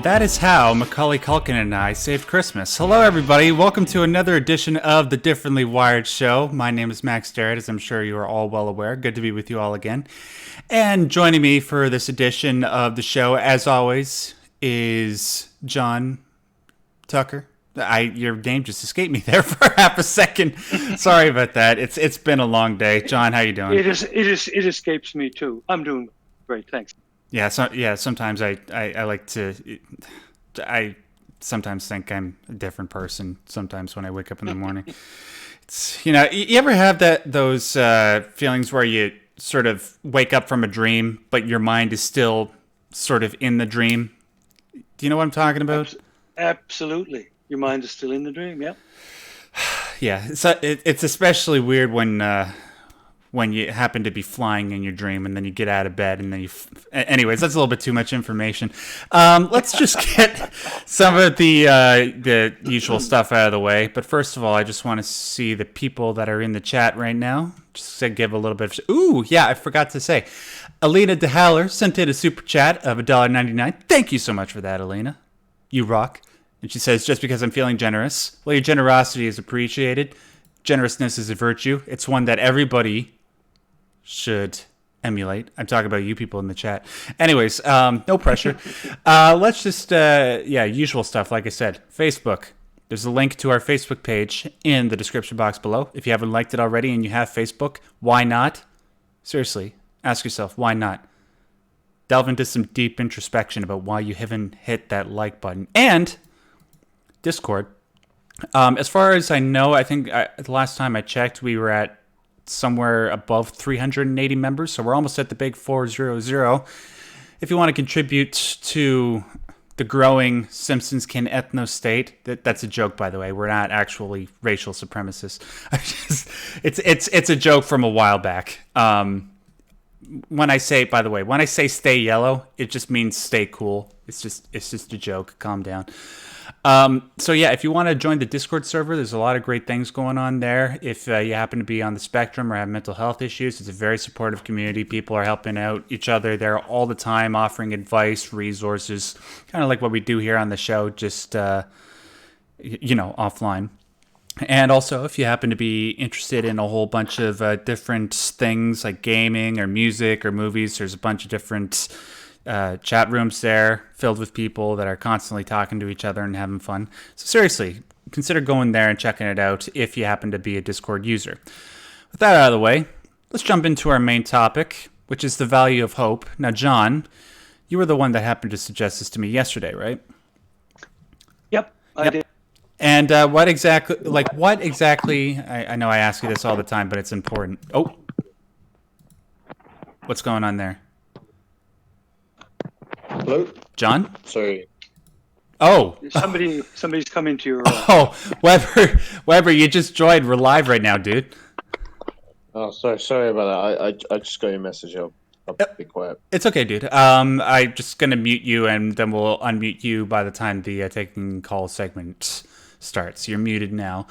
that is how Macaulay Culkin and I saved Christmas. Hello, everybody. Welcome to another edition of the Differently Wired Show. My name is Max Derrat, as I'm sure you are all well aware. Good to be with you all again. And joining me for this edition of the show, as always, is John Tucker. Your name just escaped me there for half a second. Sorry about that. It's been a long day. John, how you doing? It escapes me too. I'm doing great, thanks. Yeah, sometimes I like to I sometimes think I'm a different person sometimes when I wake up in the morning. It's you ever have those feelings where you sort of wake up from a dream but your mind is still sort of in the dream? Do you know what I'm talking about? Absolutely. Your mind is still in the dream, yeah. Yeah, it's especially weird when you happen to be flying in your dream and then you get out of bed and then anyways, that's a little bit too much information. Let's just get some of the usual stuff out of the way. But first of all, I just want to see the people that are in the chat right now. Just to give a little bit of... Ooh, yeah, I forgot to say. Alina DeHaller sent in a super chat of $1.99. Thank you so much for that, Alina. You rock. And she says, just because I'm feeling generous, well, your generosity is appreciated. Generousness is a virtue. It's one that everybody should emulate. I'm talking about you people in the chat. Anyways, no pressure. Let's just, usual stuff. Like I said, Facebook. There's a link to our Facebook page in the description box below. If you haven't liked it already and you have Facebook, why not? Seriously, ask yourself, why not? Delve into some deep introspection about why you haven't hit that like button. And Discord. As far as I know, I think the last time I checked, we were at somewhere above 380 members, so we're almost at the big 400. If you want to contribute to the growing Simpsons Kin ethno state, that's a joke, by the way. We're not actually racial supremacists. It's a joke from a while back. When I say stay yellow, it just means stay cool. It's just a joke. Calm down. So yeah, if you want to join the Discord server, there's a lot of great things going on there. If you happen to be on the spectrum or have mental health issues, it's a very supportive community. People are helping out each other there all the time, offering advice, resources, kind of like what we do here on the show, just, offline. And also, if you happen to be interested in a whole bunch of different things like gaming or music or movies, there's a bunch of different chat rooms there filled with people that are constantly talking to each other and having fun. So seriously, consider going there and checking it out if you happen to be a Discord user. With that out of the way, let's jump into our main topic, which is the value of hope. Now, John, you were the one that happened to suggest this to me yesterday, right? Yep, I did. And what exactly, I know I ask you this all the time, but it's important. Oh, what's going on there? Hello? John? Sorry. Oh. Somebody's coming to your... Oh, Weber, you just joined. We're live right now, dude. Oh, sorry about that. I just got your message. I'll be quiet. It's okay, dude. I'm just going to mute you, and then we'll unmute you by the time the taking call segment starts. You're muted now.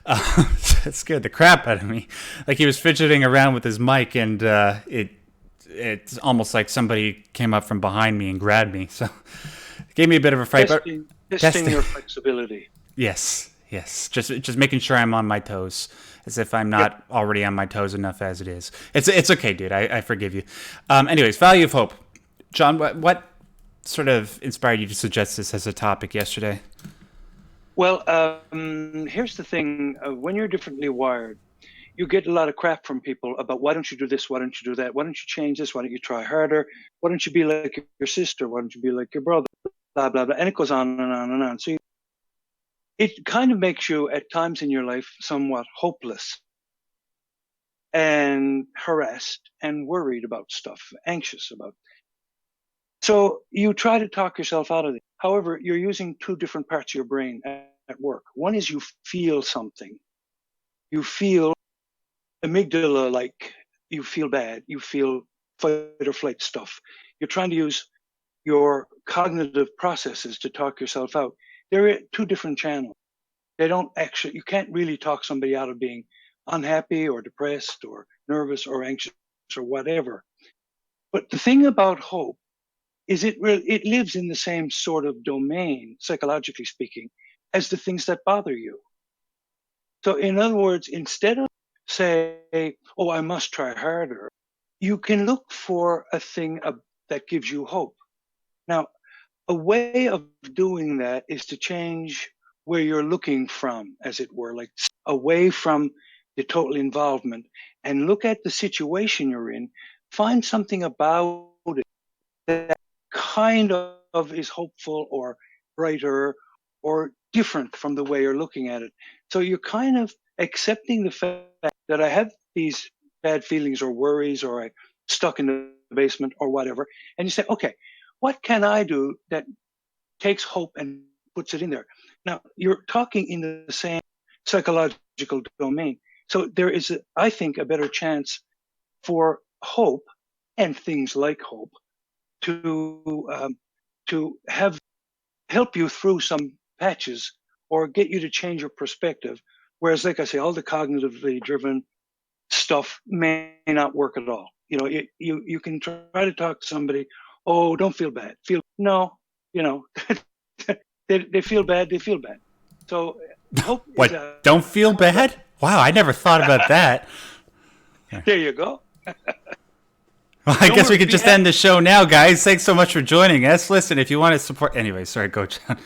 It scared the crap out of me. Like he was fidgeting around with his mic, and it's almost like somebody came up from behind me and grabbed me. So it gave me a bit of a fright. Testing your flexibility. Yes. Just making sure I'm on my toes, as if I'm not already on my toes enough as it is. It's okay, dude. I forgive you. Anyways, value of hope. John, what sort of inspired you to suggest this as a topic yesterday? Well, here's the thing. When you're differently wired, you get a lot of crap from people about why don't you do this, why don't you do that, why don't you change this, why don't you try harder, why don't you be like your sister, why don't you be like your brother, blah, blah, blah. And it goes on and on and on. So it kind of makes you at times in your life somewhat hopeless and harassed and worried about stuff, anxious about. So you try to talk yourself out of it. However, you're using two different parts of your brain at work. One is you feel something. You feel amygdala, like you feel bad, you feel fight or flight stuff. You're trying to use your cognitive processes to talk yourself out. They're two different channels. They don't actually, you can't really talk somebody out of being unhappy or depressed or nervous or anxious or whatever. But the thing about hope it lives in the same sort of domain, psychologically speaking, as the things that bother you. So in other words, instead of say, oh, I must try harder, you can look for a thing that gives you hope. Now, a way of doing that is to change where you're looking from, as it were, like away from the total involvement, and look at the situation you're in. Find something about it that kind of is hopeful or brighter or different from the way you're looking at it. So you're kind of accepting the fact that I have these bad feelings or worries, or I'm stuck in the basement or whatever. And you say, okay, what can I do that takes hope and puts it in there? Now, you're talking in the same psychological domain. So there is, I think, a better chance for hope and things like hope to have help you through some patches or get you to change your perspective. Whereas, like I say, all the cognitively driven stuff may not work at all. You can try to talk to somebody. Oh, don't feel bad. No, they feel bad. They feel bad. So hope. What? Don't feel bad? Wow, I never thought about that. There you go. Well, I guess we could just end the show now, guys. Thanks so much for joining us. Listen, if you want to support... Anyway, sorry, go, John.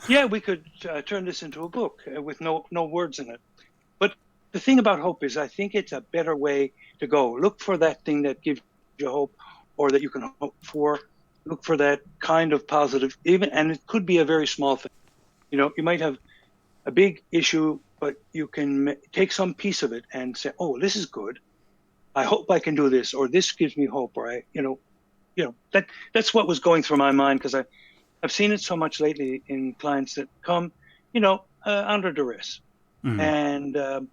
Yeah, we could turn this into a book with no words in it. But the thing about hope is I think it's a better way to go. Look for that thing that gives you hope or that you can hope for. Look for that kind of positive, and it could be a very small thing. You might have a big issue, but you can take some piece of it and say, oh, this is good. I hope I can do this, or this gives me hope, or that's what was going through my mind, because I've seen it so much lately in clients that come, under duress, and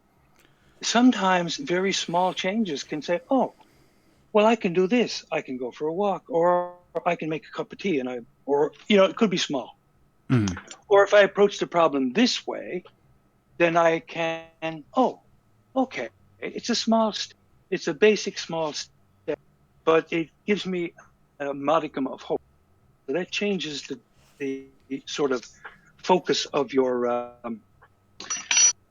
sometimes very small changes can say, oh, well, I can do this. I can go for a walk, or I can make a cup of tea, it could be small. Or if I approach the problem this way, then I can, oh, okay, it's a small step. It's a basic small step, but it gives me a modicum of hope. So that changes the sort of focus of your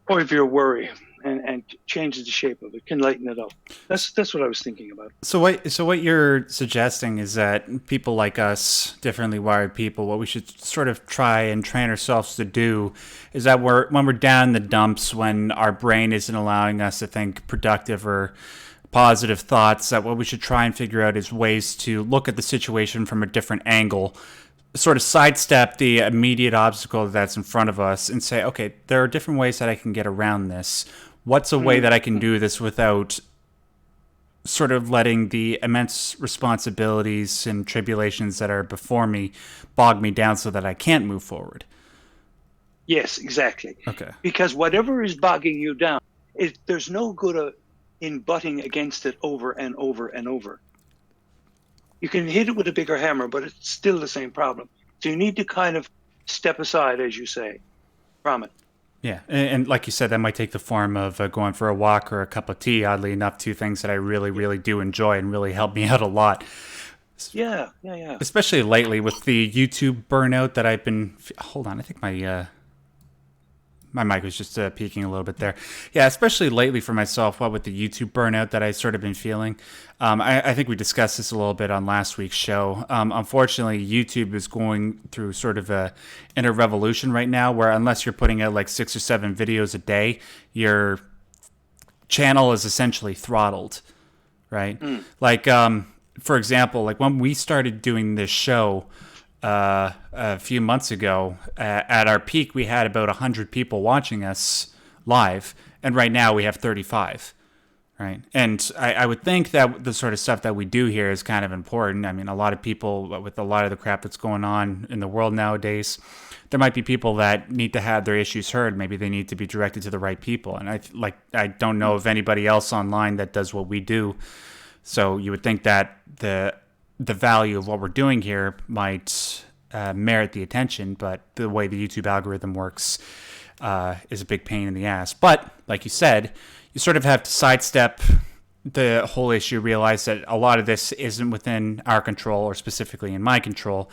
worry, and changes the shape of it, can lighten it up. That's what I was thinking about. So what you're suggesting is that people like us, differently wired people, what we should sort of try and train ourselves to do is that when we're down in the dumps, when our brain isn't allowing us to think productive or positive thoughts, that what we should try and figure out is ways to look at the situation from a different angle, sort of sidestep the immediate obstacle that's in front of us and say, okay, there are different ways that I can get around this. What's a way that I can do this without sort of letting the immense responsibilities and tribulations that are before me bog me down so that I can't move forward? Yes, exactly. Okay. Because whatever is bogging you down, there's no good in butting against it over and over and over. You can hit it with a bigger hammer, but it's still the same problem. So you need to kind of step aside, as you say, from it. Yeah, and like you said, that might take the form of going for a walk or a cup of tea. Oddly enough, two things that I really, really do enjoy and really help me out a lot. Yeah. Especially lately with the YouTube burnout that I've been... Hold on, I think my mic was just peaking a little bit there. Yeah, especially lately for myself, what with the YouTube burnout that I sort of been feeling. I think we discussed this a little bit on last week's show. Unfortunately, YouTube is going through sort of in a revolution right now where unless you're putting out like 6 or 7 videos a day, your channel is essentially throttled, right? Like, for example, like when we started doing this show, a few months ago, at our peak, we had about 100 people watching us live, and right now we have 35, right? And I would think that the sort of stuff that we do here is kind of important. I mean, a lot of people, with a lot of the crap that's going on in the world nowadays, there might be people that need to have their issues heard. Maybe they need to be directed to the right people. And I don't know of anybody else online that does what we do. So you would think that the value of what we're doing here might merit the attention, but the way the YouTube algorithm works is a big pain in the ass. But like you said, you sort of have to sidestep the whole issue, realize that a lot of this isn't within our control, or specifically in my control,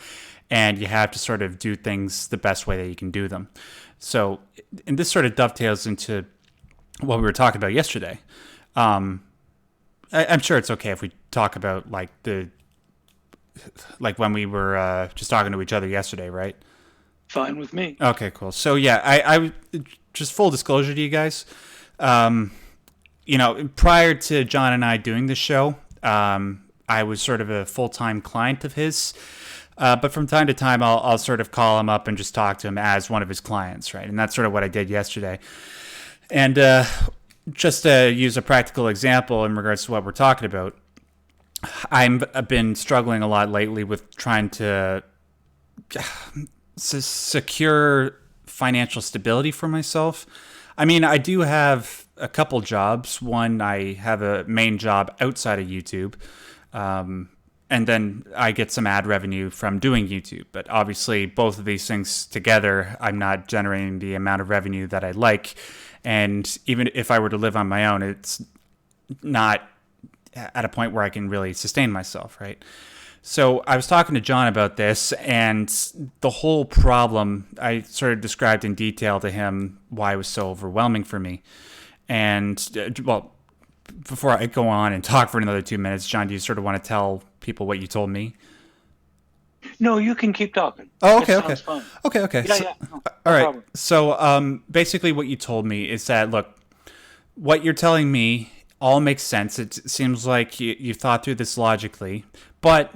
and you have to sort of do things the best way that you can do them. So, and this sort of dovetails into what we were talking about yesterday. I'm sure it's okay if we talk about like when we were just talking to each other yesterday, right? Fine with me. Okay, cool. So yeah, I just full disclosure to you guys. Prior to John and I doing this show, I was sort of a full-time client of his. But from time to time, I'll sort of call him up and just talk to him as one of his clients, right? And that's sort of what I did yesterday. And just to use a practical example in regards to what we're talking about, I've been struggling a lot lately with trying to secure financial stability for myself. I mean, I do have a couple jobs. One, I have a main job outside of YouTube. And then I get some ad revenue from doing YouTube. But obviously, both of these things together, I'm not generating the amount of revenue that I'd like. And even if I were to live on my own, it's not at a point where I can really sustain myself, right? So I was talking to John about this, and the whole problem, I sort of described in detail to him why it was so overwhelming for me. And, before I go on and talk for another 2 minutes, John, do you sort of want to tell people what you told me? No, you can keep talking. Oh, okay, That sounds fine. Okay. Yeah. No All right. problem. So, basically, what you told me is that, look, what you're telling me all makes sense. It seems like you thought through this logically, but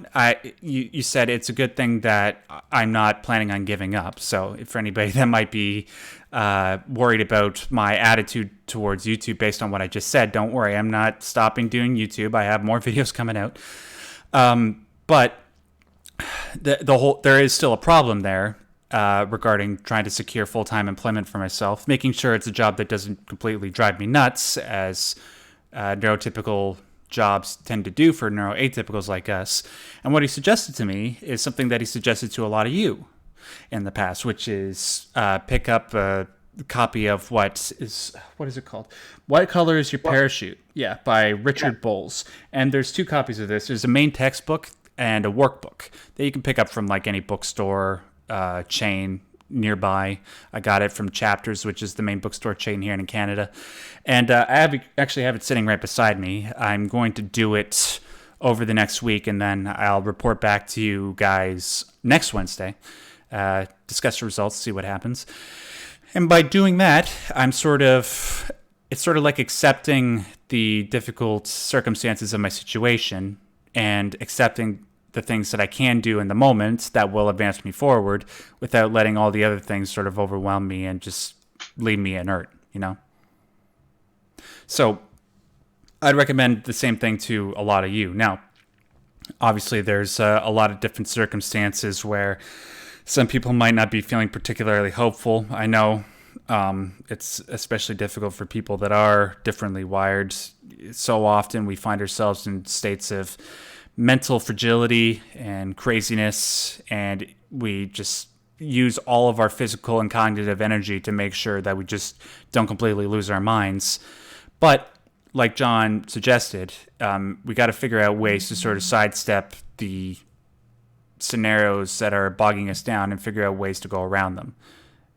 you said it's a good thing that I'm not planning on giving up. So, for anybody that might be worried about my attitude towards YouTube based on what I just said, don't worry. I'm not stopping doing YouTube. I have more videos coming out. But there is still a problem there regarding trying to secure full-time employment for myself, making sure it's a job that doesn't completely drive me nuts, as neurotypical jobs tend to do for neuroatypicals like us. And what he suggested to me is something that he suggested to a lot of you in the past, which is pick up a copy of what is it called? What Color is Your Parachute? Yeah, by Richard Bowles. And there's 2 copies of this. There's a main textbook and a workbook that you can pick up from like any bookstore chain nearby. I got it from Chapters, which is the main bookstore chain here in Canada. And I actually have it sitting right beside me. I'm going to do it over the next week, and then I'll report back to you guys next Wednesday. Discuss the results, see what happens. And by doing that, it's sort of like accepting the difficult circumstances of my situation and accepting the things that I can do in the moment that will advance me forward without letting all the other things sort of overwhelm me and just leave me inert, So I'd recommend the same thing to a lot of you. Now, obviously, there's a lot of different circumstances where some people might not be feeling particularly hopeful. I know it's especially difficult for people that are differently wired. So often we find ourselves in states of mental fragility and craziness, and we just use all of our physical and cognitive energy to make sure that we just don't completely lose our minds. But like John suggested, we got to figure out ways to sort of sidestep the scenarios that are bogging us down and figure out ways to go around them.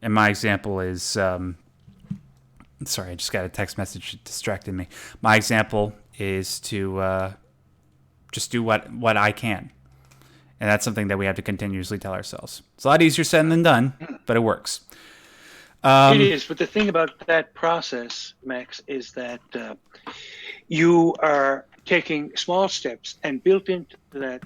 And my example is, sorry, I just got a text message that distracted me. My example is to just do what I can. And that's something that we have to continuously tell ourselves. It's a lot easier said than done, but it works. It is, but the thing about that process, Max, is that you are taking small steps, and built into that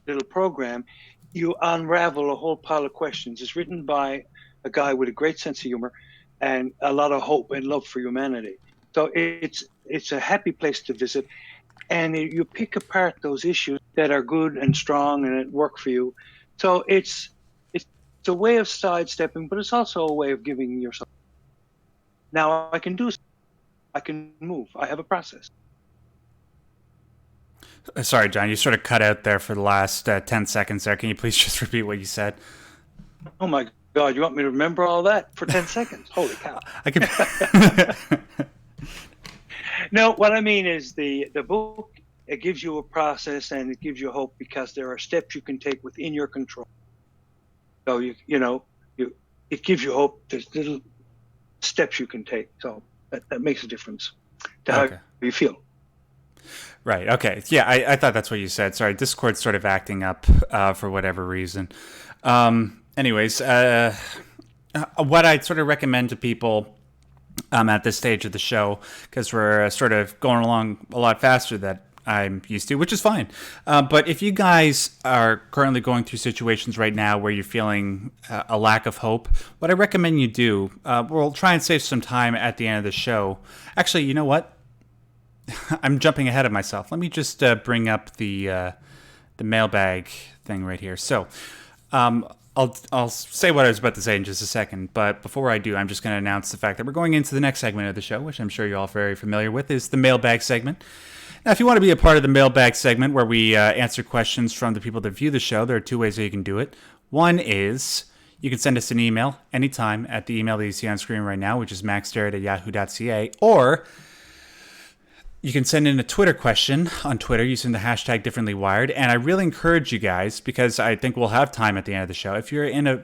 little program, you unravel a whole pile of questions. It's written by a guy with a great sense of humor and a lot of hope and love for humanity. So it's a happy place to visit, and you pick apart those issues that are good and strong and that work for you. So it's a way of sidestepping, but it's also a way of giving yourself. Now I can move. I have a process. Sorry, John, you sort of cut out there for the last 10 seconds there. Can you please just repeat what you said? Oh my God, you want me to remember all that for 10 seconds? Holy cow. I can. No, what I mean is the book, it gives you a process and it gives you hope because there are steps you can take within your control. So it gives you hope. There's little steps you can take. So that makes a difference to how Okay. you feel. Right. Okay. Yeah, I thought that's what you said. Sorry, Discord's sort of acting up for whatever reason. Anyways, what I'd sort of recommend to people at this stage of the show, because we're sort of going along a lot faster than I'm used to, which is fine. But if you guys are currently going through situations right now where you're feeling a lack of hope, what I recommend you do, we'll try and save some time at the end of the show. Actually, you know what? I'm jumping ahead of myself. Let me just bring up the mailbag thing right here. So, I'll say what I was about to say in just a second, but before I do, I'm just going to announce the fact that we're going into the next segment of the show, which I'm sure you're all very familiar with, is the mailbag segment. Now, if you want to be a part of the mailbag segment where we answer questions from the people that view the show, there are two ways that you can do it. One is you can send us an email anytime at the email that you see on screen right now, which is maxderrat@yahoo.ca, or you can send in a Twitter question on Twitter using the hashtag differentlywired. And I really encourage you guys, because I think we'll have time at the end of the show, if you're in a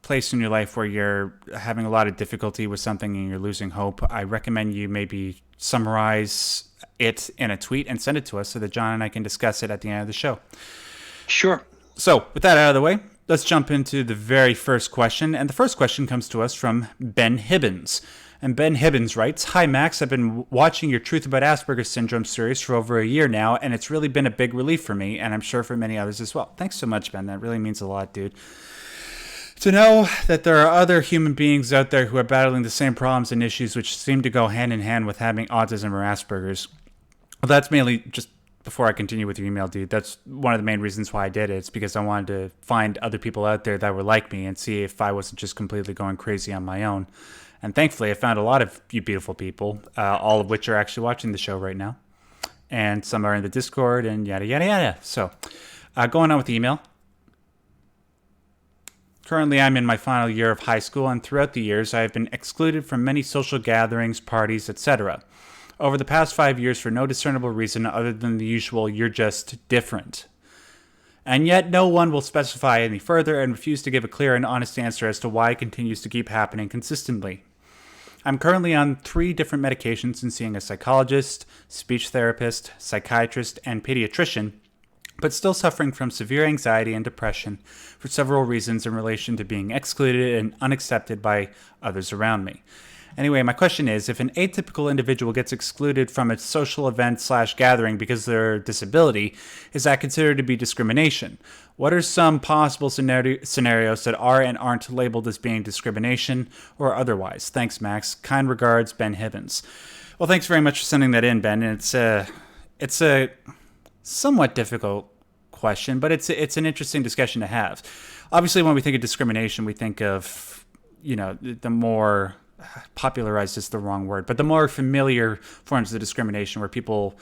place in your life where you're having a lot of difficulty with something and you're losing hope, I recommend you maybe summarize it in a tweet and send it to us so that John and I can discuss it at the end of the show. Sure. So with that out of the way, let's jump into the very first question. And the first question comes to us from Ben Hibbins. And Ben Hibbins writes, "Hi Max, I've been watching your Truth About Asperger's Syndrome series for over a year now, and it's really been a big relief for me, and I'm sure for many others as well." Thanks so much, Ben. That really means a lot, dude. To know that there are other human beings out there who are battling the same problems and issues which seem to go hand in hand with having autism or Asperger's. Well, that's mainly just before I continue with your email, dude. That's one of the main reasons why I did it. It's because I wanted to find other people out there that were like me and see if I wasn't just completely going crazy on my own. And thankfully, I found a lot of you beautiful people, all of which are actually watching the show right now. And some are in the Discord and yada, yada, yada. So, going on with the email. Currently, I'm in my final year of high school, and throughout the years, I have been excluded from many social gatherings, parties, etc. Over the past 5 years for no discernible reason other than the usual, "you're just different." And yet no one will specify any further and refuse to give a clear and honest answer as to why it continues to keep happening consistently. I'm currently on 3 different medications and seeing a psychologist, speech therapist, psychiatrist, and pediatrician, but still suffering from severe anxiety and depression for several reasons in relation to being excluded and unaccepted by others around me. Anyway, my question is, if an atypical individual gets excluded from a social event/gathering because of their disability, is that considered to be discrimination? What are some possible scenarios that are and aren't labeled as being discrimination or otherwise? Thanks, Max. Kind regards, Ben Hibbins. Well, thanks very much for sending that in, Ben. And it's a somewhat difficult question, but it's an interesting discussion to have. Obviously, when we think of discrimination, we think of, the more popularized is the wrong word, but the more familiar forms of discrimination where people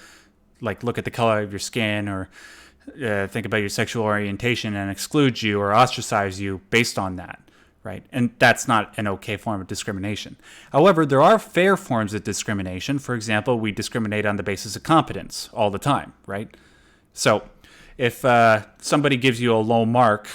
look at the color of your skin or think about your sexual orientation and exclude you or ostracize you based on that, right? And that's not an okay form of discrimination. However, there are fair forms of discrimination. For example, we discriminate on the basis of competence all the time, right? So if somebody gives you a low mark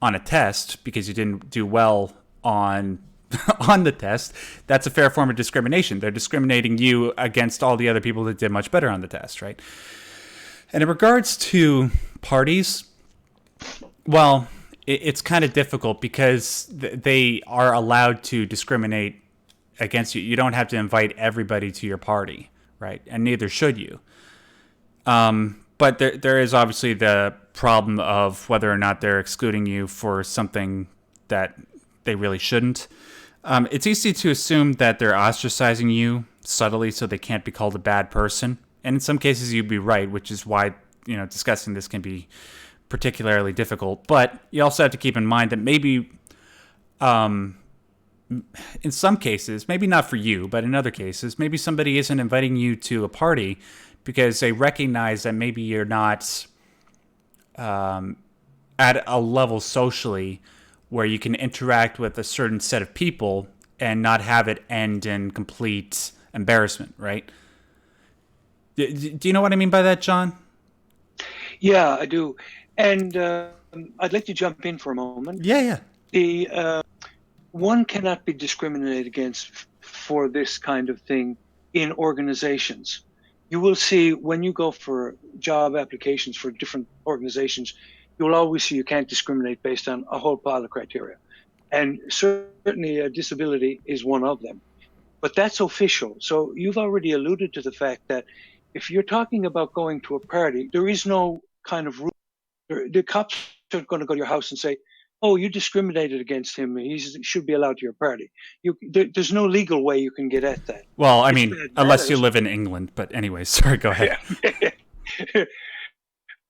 on a test because you didn't do well on the test, that's a fair form of discrimination. They're discriminating you against all the other people that did much better on the test, right? And in regards to parties, well, it's kind of difficult because they are allowed to discriminate against you. You don't have to invite everybody to your party, right? And neither should you. But there is obviously the problem of whether or not they're excluding you for something that they really shouldn't. It's easy to assume that they're ostracizing you subtly so they can't be called a bad person. And in some cases, you'd be right, which is why, discussing this can be particularly difficult. But you also have to keep in mind that maybe, in some cases, maybe not for you, but in other cases, maybe somebody isn't inviting you to a party because they recognize that maybe you're not at a level socially where you can interact with a certain set of people and not have it end in complete embarrassment, right? Do you know what I mean by that, John? Yeah, I do. And I'd like to jump in for a moment. Yeah, yeah. The one cannot be discriminated against for this kind of thing in organizations. You will see when you go for job applications for different organizations, you will always see you can't discriminate based on a whole pile of criteria. And certainly a disability is one of them. But that's official. So you've already alluded to the fact that if you're talking about going to a party, there is no kind of rule. The cops aren't going to go to your house and say, "Oh, you discriminated against him. He should be allowed to your party." There's no legal way you can get at that. Well, I It's mean, bad unless you manners. live in England. But anyways, sorry, go ahead. Yeah.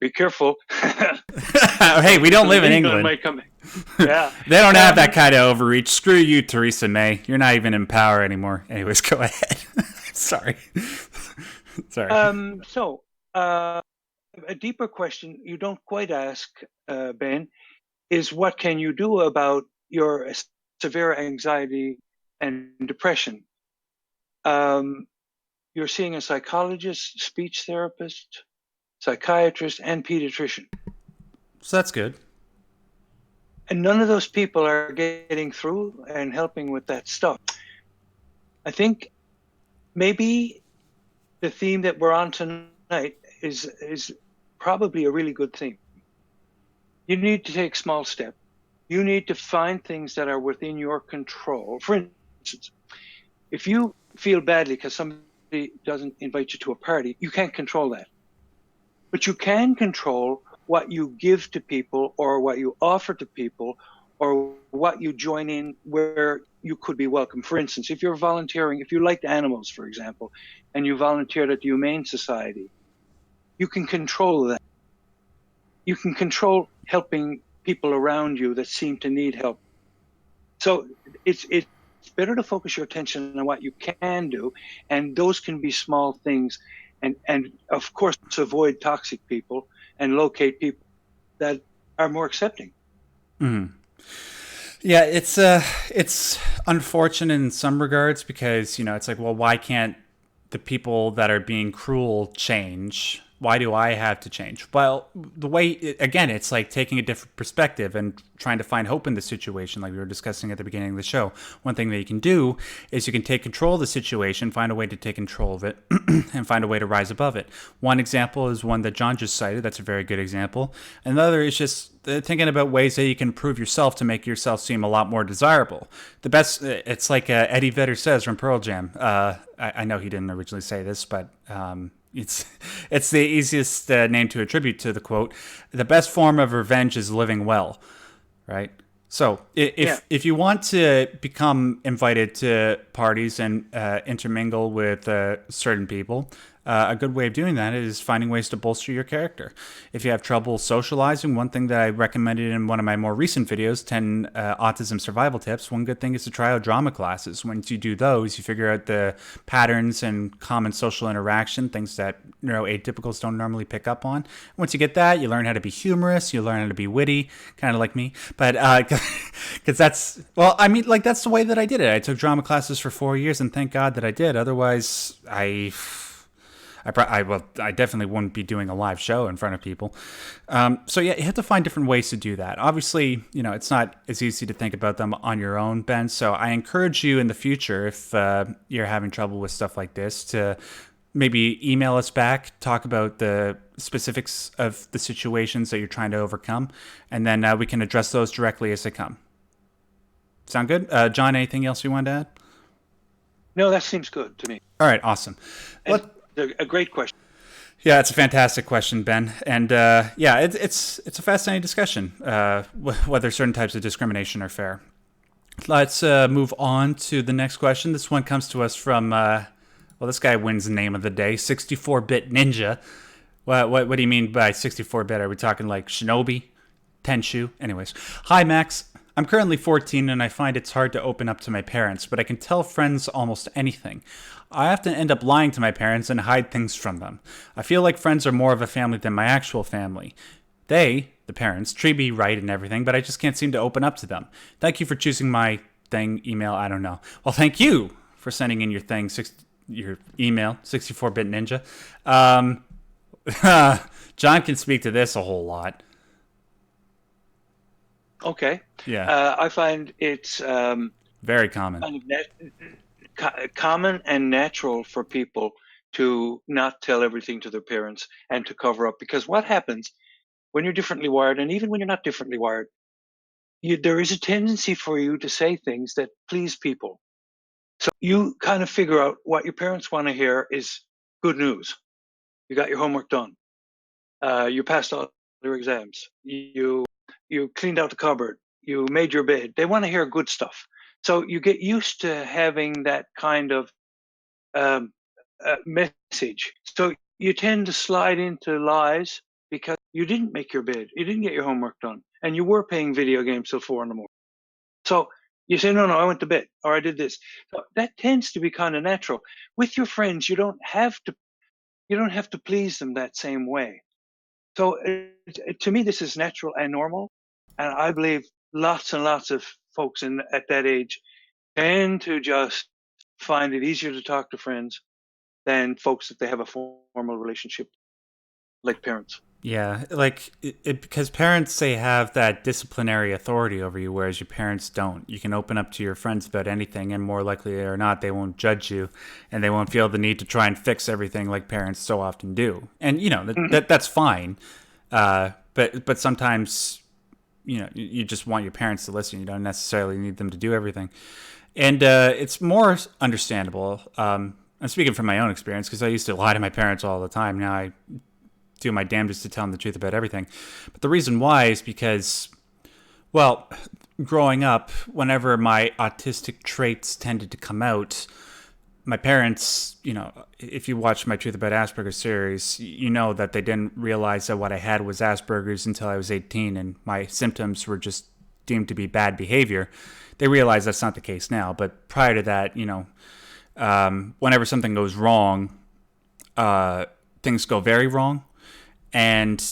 Be careful. Hey, we don't live in England England. might come. Yeah. They don't have that kind of overreach. Screw you, Theresa May. You're not even in power anymore. Anyways, go ahead. Sorry. Sorry. So, a deeper question you don't quite ask, Ben, is what can you do about your severe anxiety and depression? You're seeing a psychologist, speech therapist, psychiatrist, and pediatrician. So that's good. And none of those people are getting through and helping with that stuff. I think maybe the theme that we're on tonight is probably a really good theme. You need to take small steps. You need to find things that are within your control. For instance, if you feel badly because somebody doesn't invite you to a party, you can't control that. But you can control what you give to people or what you offer to people or what you join in where you could be welcome. For instance, if you're volunteering, if you liked animals, for example, and you volunteered at the Humane Society, you can control that. You can control helping people around you that seem to need help. So it's better to focus your attention on what you can do, and those can be small things. And of course, avoid toxic people and locate people that are more accepting. Mm-hmm. Yeah, it's unfortunate in some regards because, it's like, well, why can't the people that are being cruel change? Why do I have to change? Well, the way, again, it's like taking a different perspective and trying to find hope in the situation, like we were discussing at the beginning of the show. One thing that you can do is you can take control of the situation, find a way to take control of it, and find a way to rise above it. One example is one that John just cited. That's a very good example. Another is just thinking about ways that you can improve yourself to make yourself seem a lot more desirable. The best, it's like Eddie Vedder says from Pearl Jam. I know he didn't originally say this, but it's the easiest name to attribute to the quote. The best form of revenge is living well, right? So if you want to become invited to parties and intermingle with certain people, a good way of doing that is finding ways to bolster your character. If you have trouble socializing, one thing that I recommended in one of my more recent videos, 10 autism survival tips, one good thing is to try out drama classes. Once you do those, you figure out the patterns and common social interaction, things that neuroatypicals don't normally pick up on. Once you get that, you learn how to be humorous, you learn how to be witty, kind of like me. But because that's the way that I did it. I took drama classes for 4 years, and thank God that I did. Otherwise, I definitely wouldn't be doing a live show in front of people. So yeah, you have to find different ways to do that. Obviously, it's not as easy to think about them on your own, Ben. So I encourage you in the future, if you're having trouble with stuff like this, to maybe email us back, talk about the specifics of the situations that you're trying to overcome, and then we can address those directly as they come. Sound good? John, anything else you wanted to add? No, that seems good to me. All right, awesome. A great question. Yeah, it's a fantastic question, Ben. And it's a fascinating discussion, whether certain types of discrimination are fair. Let's move on to the next question. This one comes to us from, this guy wins name of the day, 64-bit Ninja. What do you mean by 64-bit? Are we talking like Shinobi? Tenshu? Anyways. Hi, Max. I'm currently 14 and I find it's hard to open up to my parents, but I can tell friends almost anything. I often end up lying to my parents and hide things from them. I feel like friends are more of a family than my actual family. They, the parents, treat me right and everything, but I just can't seem to open up to them. Thank you for choosing my email, I don't know. Well, thank you for sending in your thing, your email, 64bitninja. John can speak to this a whole lot. Okay. Yeah. I find it's Very common. kind of common and natural for people to not tell everything to their parents and to cover up. Because what happens when you're differently wired, and even when you're not differently wired, there is a tendency for you to say things that please people. So you kind of figure out what your parents want to hear is good news. You got your homework done. You passed all your exams. You cleaned out the cupboard. You made your bed. They want to hear good stuff. So you get used to having that kind of message. So you tend to slide into lies because you didn't make your bed. You didn't get your homework done. And you were playing video games till 4 a.m. So you say, no, I went to bed, or I did this. So that tends to be kind of natural. With your friends, you don't have to please them that same way. So to me, this is natural and normal. And I believe lots and lots of folks at that age tend to just find it easier to talk to friends than folks that they have a formal relationship like parents. Yeah, like because parents, they have that disciplinary authority over you, whereas your parents don't. You can open up to your friends about anything, and more likely or not, they won't judge you, and they won't feel the need to try and fix everything like parents so often do. And that's fine. But sometimes you just want your parents to listen. You don't necessarily need them to do everything, and it's more understandable. I'm speaking from my own experience because I used to lie to my parents all the time. Now I do my damnedest to tell them the truth about everything. But the reason why is because, well, growing up, whenever my autistic traits tended to come out, my parents, if you watch my Truth About Asperger's series, you know that they didn't realize that what I had was Asperger's until I was 18 and my symptoms were just deemed to be bad behavior. They realize that's not the case now. But prior to that, whenever something goes wrong, things go very wrong. And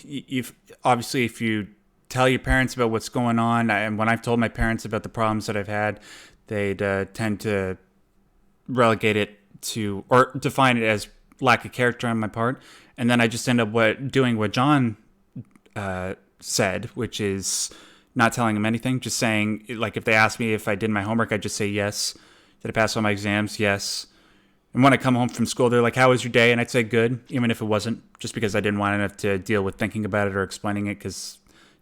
if you tell your parents about what's going on, and when I've told my parents about the problems that I've had, they'd tend to relegate it to, or define it as lack of character on my part. And then I just end up doing what John said, which is not telling them anything, just saying, like, if they ask me if I did my homework, I just say yes. Did I pass all my exams? Yes. And when I come home from school, they're like, how was your day? And I'd say good, even if it wasn't, just because I didn't want enough to deal with thinking about it or explaining it, because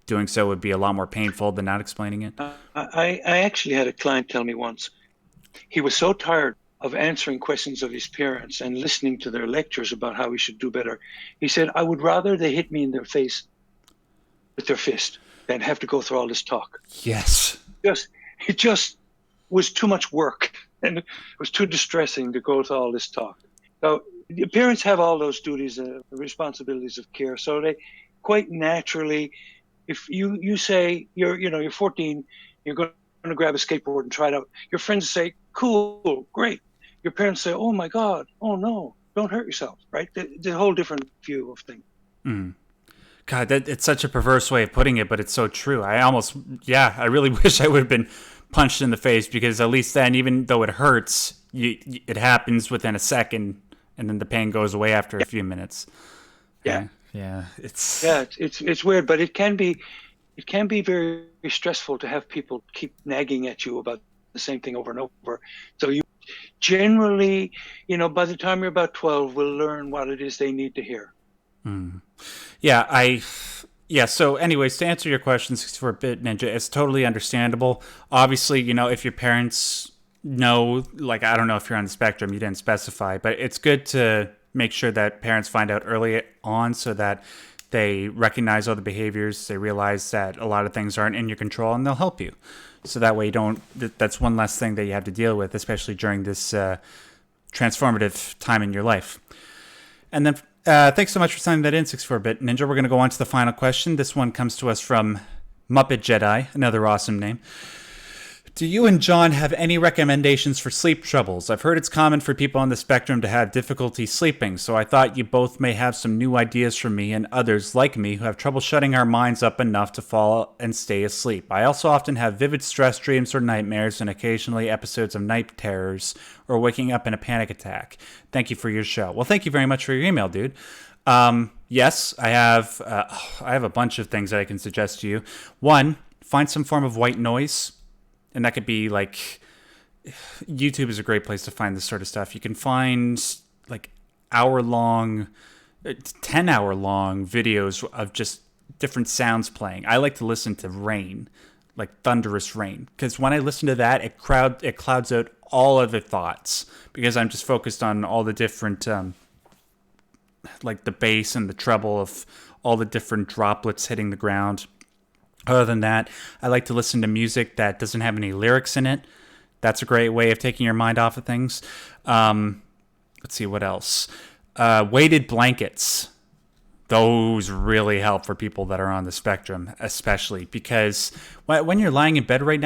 doing so would be a lot more painful than not explaining it. I actually had a client tell me once, he was so tired of answering questions of his parents and listening to their lectures about how he should do better. He said, I would rather they hit me in the face with their fist than have to go through all this talk. Yes. It just was too much work. And it was too distressing to go through all this talk. So the parents have all those duties, responsibilities of care. So they quite naturally, if you say you're 14, you're going to grab a skateboard and try it out. Your friends say, cool, great. Your parents say, oh my God, oh no, don't hurt yourself, right? The whole different view of things. Mm. God, it's such a perverse way of putting it, but it's so true. I really wish I would have been punched in the face, because at least then, even though it hurts, it happens within a second, and then the pain goes away after a few minutes. Yeah. It's weird, but it can be very, very stressful to have people keep nagging at you about the same thing over and over. So you generally, by the time you're about 12, will learn what it is they need to hear. Mm. So anyways, to answer your question, 64-bit Ninja, it's totally understandable. Obviously, if your parents know, like, I don't know if you're on the spectrum, you didn't specify, but it's good to make sure that parents find out early on so that they recognize all the behaviors, they realize that a lot of things aren't in your control, and they'll help you. So that way that's one less thing that you have to deal with, especially during this transformative time in your life. And then thanks so much for sending that in, 64-bit Ninja. We're going to go on to the final question. This one comes to us from Muppet Jedi, another awesome name. Do you and John have any recommendations for sleep troubles? I've heard it's common for people on the spectrum to have difficulty sleeping, so I thought you both may have some new ideas for me and others like me who have trouble shutting our minds up enough to fall and stay asleep. I also often have vivid stress dreams or nightmares and occasionally episodes of night terrors or waking up in a panic attack. Thank you for your show. Well, thank you very much for your email, dude. Yes, I have a bunch of things that I can suggest to you. One, find some form of white noise. And that could be like, YouTube is a great place to find this sort of stuff. You can find like 10-hour-long videos of just different sounds playing. I like to listen to rain, like thunderous rain, because when I listen to that, it clouds out all other thoughts because I'm just focused on all the different, like the bass and the treble of all the different droplets hitting the ground. Other than that, I like to listen to music that doesn't have any lyrics in it. That's a great way of taking your mind off of things. Let's see, what else? Weighted blankets. Those really help for people that are on the spectrum, especially because when you're lying in bed when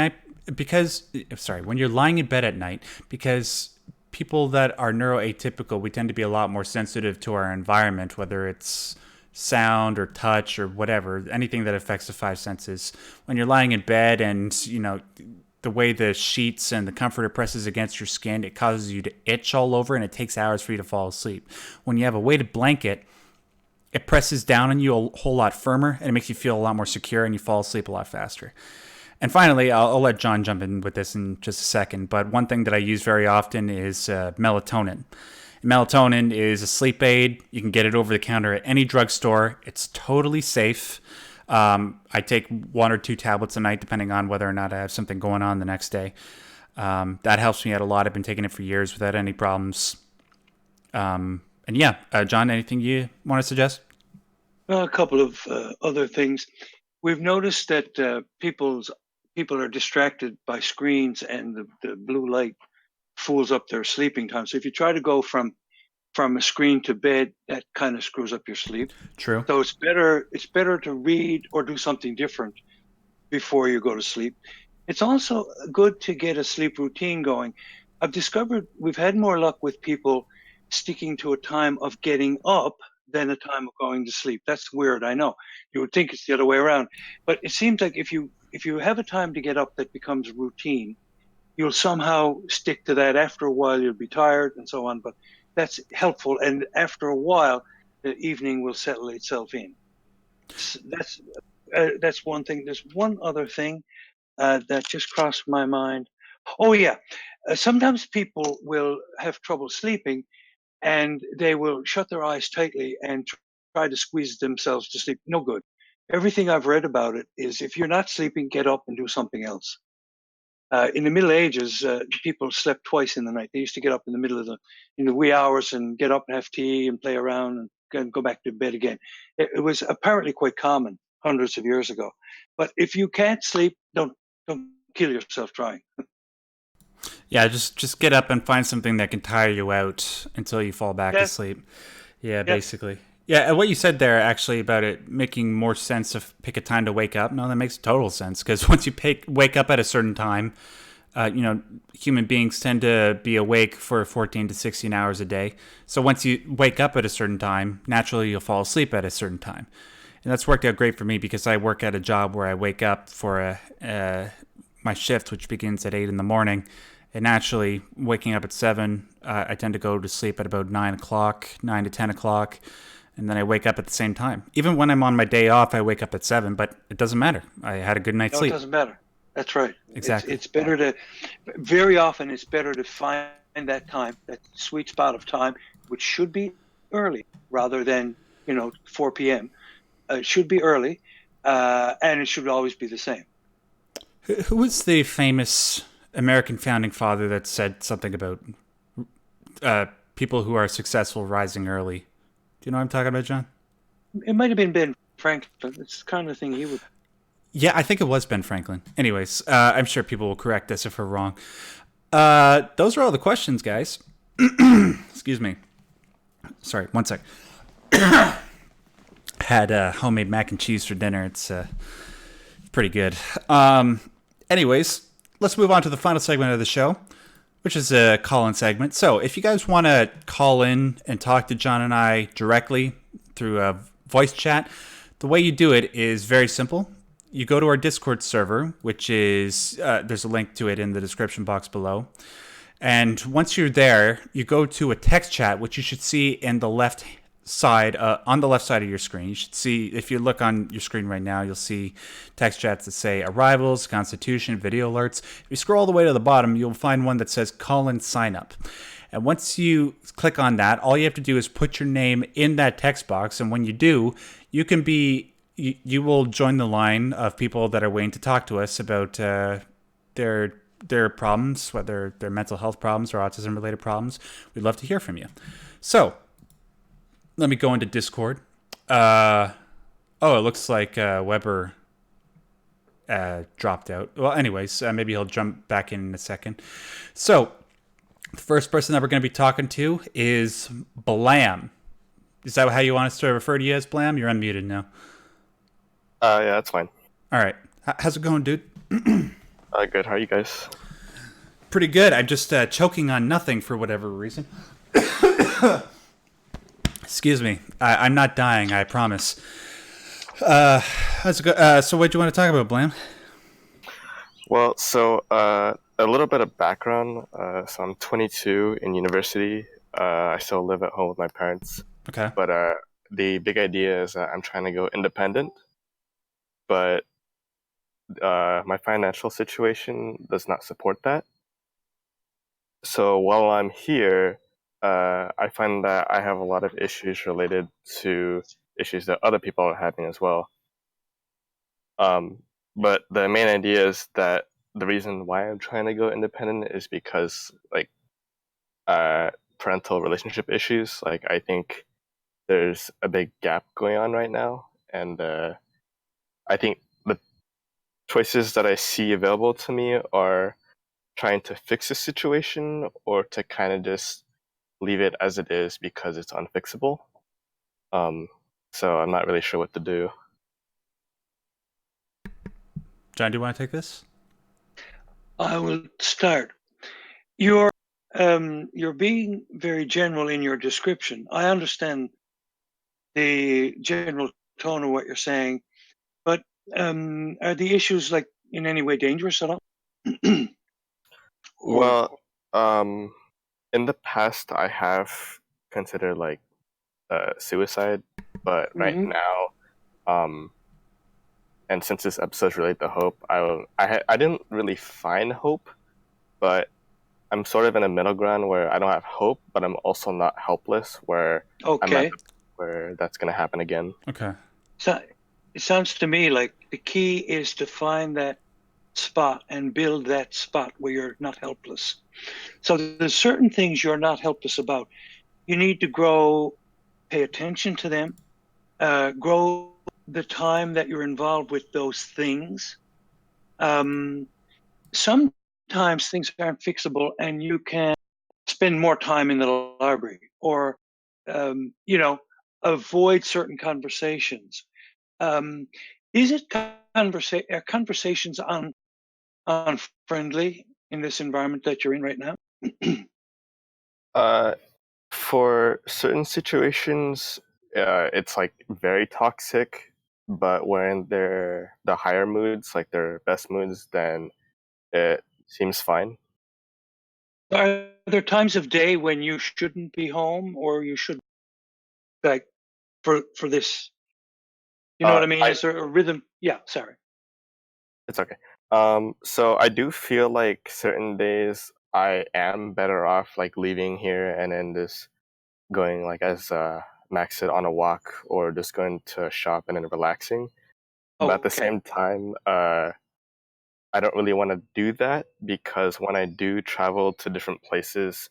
you're lying in bed at night, because people that are neuroatypical, we tend to be a lot more sensitive to our environment, whether it's sound or touch or whatever, anything that affects the five senses. When you're lying in bed and, the way the sheets and the comforter presses against your skin, it causes you to itch all over and it takes hours for you to fall asleep. When you have a weighted blanket, it presses down on you a whole lot firmer and it makes you feel a lot more secure and you fall asleep a lot faster. And finally, I'll let John jump in with this in just a second, but one thing that I use very often is melatonin. Melatonin is a sleep aid. You can get it over the counter at any drugstore. It's totally safe. I take 1 or 2 tablets a night, depending on whether or not I have something going on the next day. That helps me out a lot. I've been taking it for years without any problems. John, anything you want to suggest? A couple of other things. We've noticed that people are distracted by screens and the blue light fools up their sleeping time. So if you try to go from a screen to bed, that kind of screws up your sleep. True. So it's better to read or do something different before you go to sleep. It's also good to get a sleep routine going. I've discovered we've had more luck with people sticking to a time of getting up than a time of going to sleep. That's weird, I know. You would think it's the other way around. But it seems like if you have a time to get up that becomes routine, you'll somehow stick to that. After a while, you'll be tired and so on, but that's helpful. And after a while, the evening will settle itself in. That's one thing. There's one other thing that just crossed my mind. Oh, yeah. Sometimes people will have trouble sleeping and they will shut their eyes tightly and try to squeeze themselves to sleep. No good. Everything I've read about it is if you're not sleeping, get up and do something else. In the Middle Ages, people slept twice in the night. They used to get up in the middle of the wee hours and get up and have tea and play around and go back to bed again. It was apparently quite common hundreds of years ago. But if you can't sleep, don't kill yourself trying. Yeah, just get up and find something that can tire you out until you fall back asleep. Yeah, basically. Yeah, what you said there actually about it making more sense to pick a time to wake up. No, that makes total sense because once you wake up at a certain time, human beings tend to be awake for 14 to 16 hours a day. So once you wake up at a certain time, naturally you'll fall asleep at a certain time. And that's worked out great for me because I work at a job where I wake up for my shift, which begins at 8 in the morning. And naturally, waking up at 7, I tend to go to sleep at about 9 to 10 o'clock. And then I wake up at the same time. Even when I'm on my day off, I wake up at 7, but it doesn't matter. I had a good night's sleep. It doesn't matter. That's right. Exactly. It's better very often it's better to find that time, that sweet spot of time, which should be early rather than, 4 p.m. It should be early, and it should always be the same. Who was the famous American founding father that said something about people who are successful rising early? Do you know what I'm talking about, John? It might have been Ben Franklin. It's the kind of thing he would. Yeah, I think it was Ben Franklin. Anyways, I'm sure people will correct us if we're wrong. Those are all the questions, guys. Excuse me. Sorry, one sec. Had homemade mac and cheese for dinner. It's pretty good. Anyways, let's move on to the final segment of the show, which is a call-in segment. So if you guys want to call in and talk to John and I directly through a voice chat, the way you do it is very simple. You go to our Discord server, which is, there's a link to it in the description box below. And once you're there, you go to a text chat, which you should see in the left side, on the left side of your screen. You should see, if you look on your screen right now, you'll see text chats that say arrivals, constitution, video alerts. If you scroll all the way to the bottom, you'll find one that says call and sign up. And once you click on that, all you have to do is put your name in that text box. And when you do, you can be, you will join the line of people that are waiting to talk to us about their problems, whether they're mental health problems or autism related problems. We'd love to hear from you. So let me go into Discord. It looks like Weber dropped out. Well, anyways, maybe he'll jump back in a second. So the first person that we're going to be talking to is Blam. Is that how you want us to refer to you as, Blam? You're unmuted now. Yeah, that's fine. All right. How's it going, dude? Good. How are you guys? Pretty good. I'm just choking on nothing for whatever reason. Excuse me. I'm not dying, I promise. How's it go? So what do you want to talk about, Blam? Well, so a little bit of background. So I'm 22 in university. I still live at home with my parents. Okay. But the big idea is that I'm trying to go independent. But my financial situation does not support that. So while I'm here, I find that I have a lot of issues related to issues that other people are having as well. But the main idea is that the reason why I'm trying to go independent is because parental relationship issues. Like, I think there's a big gap going on right now, and I think the choices that I see available to me are trying to fix the situation or to kind of just leave it as it is because it's unfixable. So I'm not really sure what to do. John, do you want to take this? I will start. You're being very general in your description. I understand the general tone of what you're saying, but are the issues like in any way dangerous at all? Well, in the past, I have considered like suicide, but right now, and since this episode's related to hope, I didn't really find hope, but I'm sort of in a middle ground where I don't have hope, but I'm also not helpless, where I'm at Okay. where that's going to happen again. Okay. So it sounds to me like the key is to find that spot and build that spot where you're not helpless. So there's certain things you're not helpless about. You need to grow, pay attention to them, grow the time that you're involved with those things. Sometimes things aren't fixable and you can spend more time in the library or, avoid certain conversations. Is it conversations on friendly in this environment that you're in right now? For certain situations, it's like very toxic, but when they're the higher moods, like their best moods, then it seems fine. Are there times of day when you shouldn't be home or you should, like, for this? You know what I mean? Is there a rhythm? Yeah, sorry. It's okay. So I do feel like certain days I am better off like leaving here and then just going, like, as Max said, on a walk or just going to a shop and then relaxing. But at the Okay. same time, I don't really want to do that because when I do travel to different places,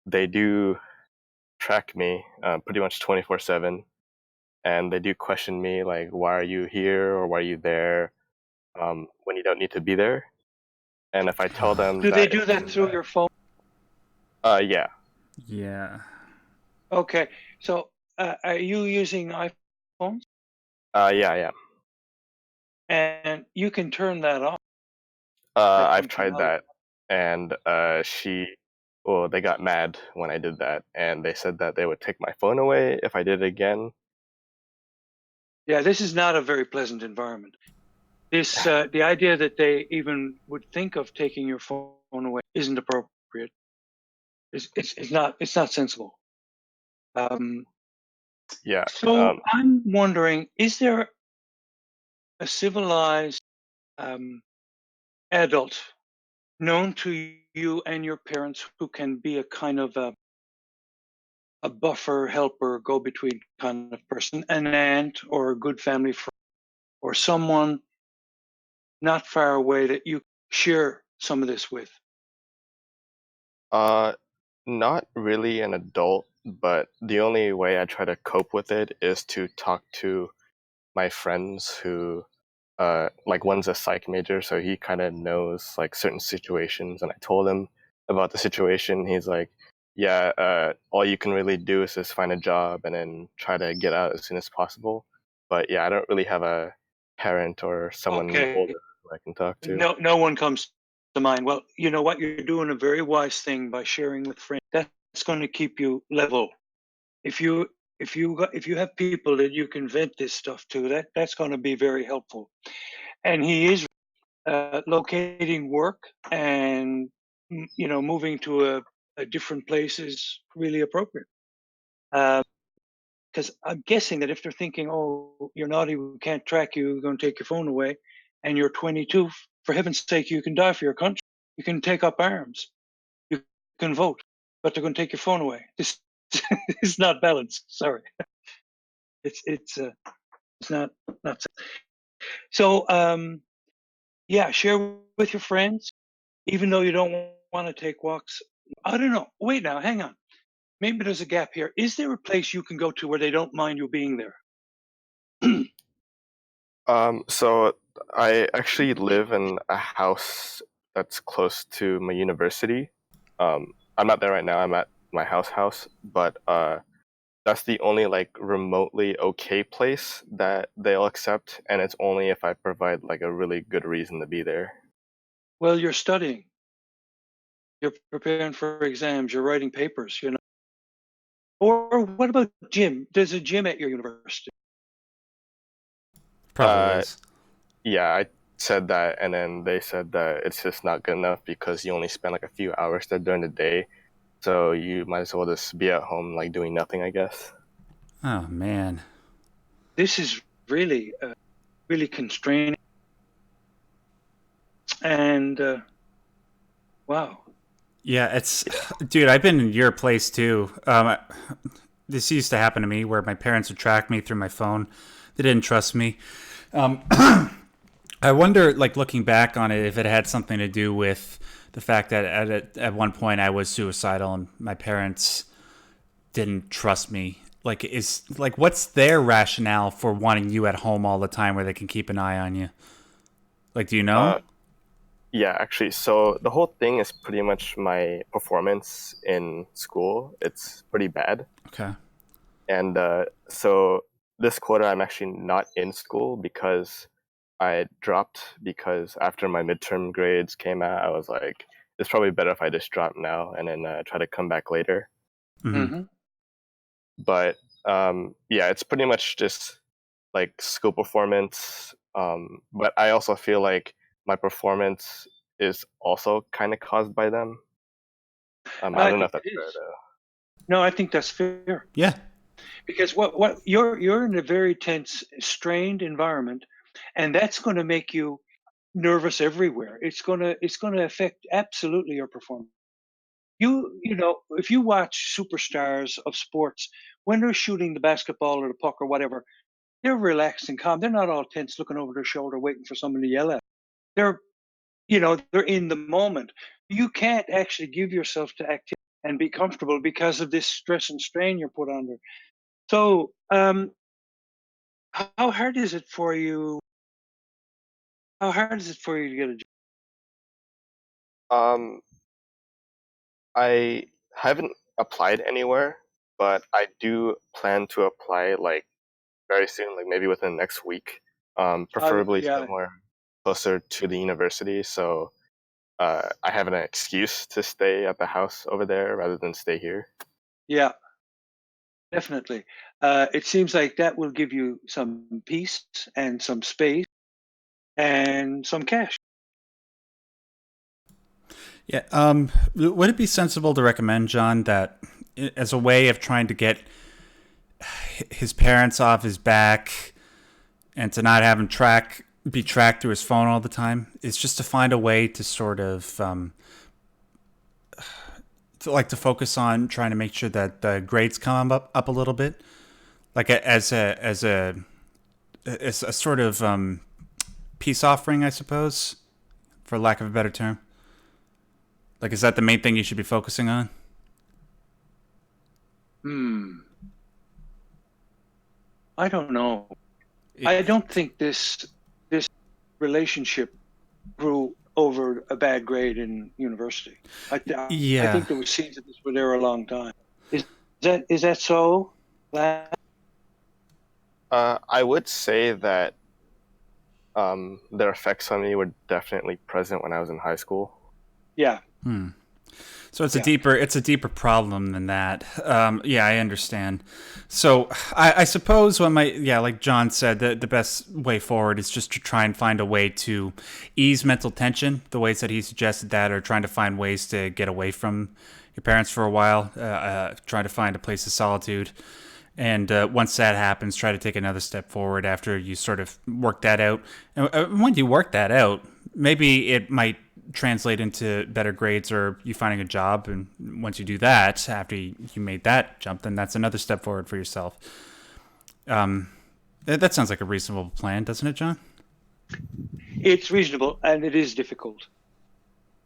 they do track me pretty much 24/7, and they do question me like, "Why are you here?" or "Why are you there?" When you don't need to be there. And if I tell them Do they that, do that through your phone? yeah, Yeah. Okay. So are you using iPhones? yeah, And you can turn that off. I've something tried out. that, and they got mad when I did that, and they said that they would take my phone away if I did it again. Yeah, this is not a very pleasant environment. This the idea that they even would think of taking your phone away isn't appropriate. It's not sensible. Um, Yeah. so I'm wondering, is there a civilized adult known to you and your parents who can be a kind of a buffer, helper, go between kind of person, an aunt or a good family friend, or someone not far away that you share some of this with? Uh, Not really an adult, but the only way I try to cope with it is to talk to my friends who, like one's a psych major, so he kind of knows like certain situations, and I told him about the situation. He's like, "Yeah, all you can really do is just find a job and then try to get out as soon as possible." But yeah, I don't really have a parent or someone Okay, older who I can talk to. no one comes to mind. Well, you know what? You're doing a very wise thing by sharing with friends. That's going to keep you level. If you if you have people that you can vent this stuff to, that's going to be very helpful. And he is locating work and moving to a different place is really appropriate. Because I'm guessing that if they're thinking, "Oh, you're naughty, we can't track you, we're going to take your phone away," and you're 22, for heaven's sake, you can die for your country. You can take up arms. You can vote, but they're going to take your phone away. This is not balanced. Sorry, it's not. So yeah, share with your friends, even though you don't want to take walks. I don't know. Wait now, hang on. Maybe there's a gap here. Is there a place you can go to where they don't mind you being there? So I actually live in a house that's close to my university. I'm not there right now. I'm at my house, but that's the only like remotely okay place that they'll accept, and it's only if I provide like a really good reason to be there. Well, you're studying. You're preparing for exams. You're writing papers. Or what about gym? There's a gym at your university. Probably Uh, is. yeah, I said that, and then they said that it's just not good enough because you only spend like a few hours there during the day, so you might as well just be at home like doing nothing, I guess. Oh man. This is really, really constraining. And wow. Yeah, it's dude. I've been in your place too. This used to happen to me where my parents would track me through my phone. They didn't trust me. Um, I wonder, like looking back on it, if it had something to do with the fact that at one point I was suicidal and my parents didn't trust me. Like, what's their rationale for wanting you at home all the time where they can keep an eye on you? Like, do you know? Uh, yeah, actually, so the whole thing is pretty much my performance in school. It's pretty bad. Okay. And so this quarter, I'm actually not in school because I dropped because after my midterm grades came out, I was like, it's probably better if I just drop now and then try to come back later. Mm-hmm. Hmm. But yeah, it's pretty much just like school performance. But I also feel like my performance is also kind of caused by them. I I don't know think if it that's fair is. though. No, I think that's fair Yeah. because what you're in a very tense, strained environment, and that's going to make you nervous everywhere. It's going to affect absolutely your performance. If you watch superstars of sports when they're shooting the basketball or the puck or whatever, they're relaxed and calm. They're not all tense, looking over their shoulder, waiting for someone to yell at them. They're they're in the moment. You can't actually give yourself to activity and be comfortable because of this stress and strain you're put under. So, how hard is it for you? How hard is it for you to get a job? Um, I haven't applied anywhere, but I do plan to apply like very soon, like maybe within the next week. Preferably Yeah, somewhere closer to the university, so I have an excuse to stay at the house over there rather than stay here. Yeah, definitely. It seems like that will give you some peace and some space and some cash. Yeah. Would it be sensible to recommend, John, that as a way of trying to get his parents off his back and to not have him be tracked through his phone all the time, is just to find a way to sort of to focus on trying to make sure that the grades come up a little bit, like as a sort of peace offering, I suppose, for lack of a better term. Like, is that the main thing you should be focusing on? I don't know. I don't think this relationship grew over a bad grade in university. I think there was seeds of this were there a long time. Is that so? I would say that their effects on me were definitely present when I was in high school. Yeah. So it's a deeper problem than that. Yeah, I understand. So I suppose like John said, the best way forward is just to try and find a way to ease mental tension, the ways that he suggested that, or trying to find ways to get away from your parents for a while, trying to find a place of solitude. And once that happens, try to take another step forward after you sort of work that out. And when you work that out, maybe it might translate into better grades or you finding a job. And once you do that, after you made that jump, then that's another step forward for yourself. That sounds like a reasonable plan, doesn't it, John? It's reasonable, and it is difficult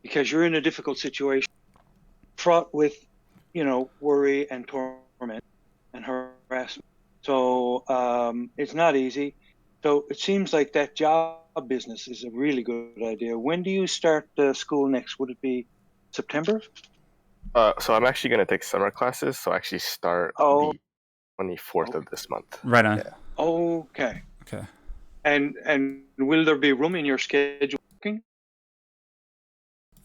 because you're in a difficult situation, fraught with, worry and torment and harassment. So it's not easy. So it seems like that job business is a really good idea. When do you start school next? Would it be September? So I'm actually going to take summer classes. So I actually start the 24th of this month. Right on. Yeah. Okay. Okay. And will there be room in your schedule?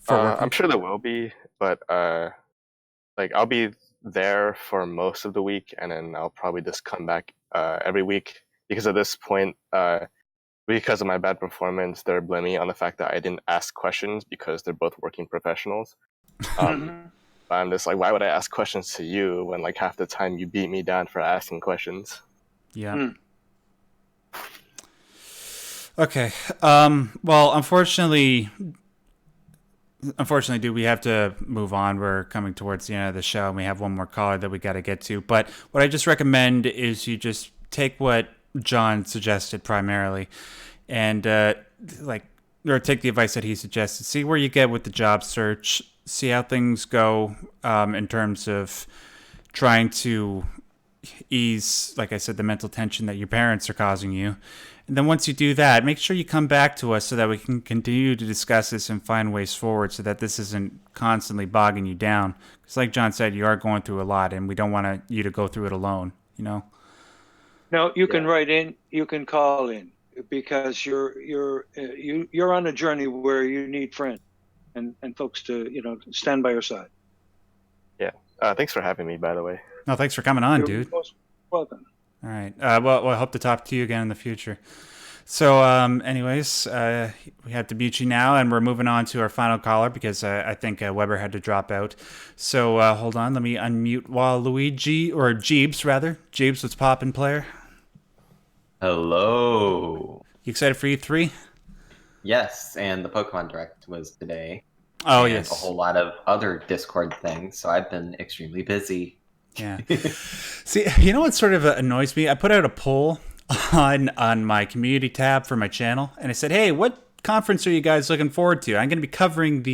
I'm sure there will be, but I'll be there for most of the week, and then I'll probably just come back every week because at this point, because of my bad performance, they're blaming me on the fact that I didn't ask questions because they're both working professionals. I'm just like, why would I ask questions to you when like half the time you beat me down for asking questions? Yeah. Okay. Well, unfortunately, dude, we have to move on. We're coming towards the end of the show, and we have one more caller that we got to get to. But what I just recommend is you just take what John suggested primarily, and or take the advice that he suggested. See where you get with the job search. See how things go in terms of trying to ease, like I said, the mental tension that your parents are causing you. And then once you do that, make sure you come back to us so that we can continue to discuss this and find ways forward so that this isn't constantly bogging you down. Because like John said, you are going through a lot, and we don't want you to go through it alone, No, you can write in, you can call in, because you're on a journey where you need friends and folks to, stand by your side. Yeah. Thanks for having me, by the way. No, thanks for coming on, You're dude. most welcome. All right. Well, I hope to talk to you again in the future. So, anyways, we have to mute you now, and we're moving on to our final caller because I think Weber had to drop out. So, hold on. Let me unmute Jeebs, rather. Jeebs, what's poppin', player? Hello. You excited for E3? Yes, and the Pokemon Direct was today. Oh, and yes. a whole lot of other Discord things, so I've been extremely busy. Yeah. See, you know what sort of annoys me? I put out a poll on my community tab for my channel, and I said, hey, what conference are you guys looking forward to? I'm going to be covering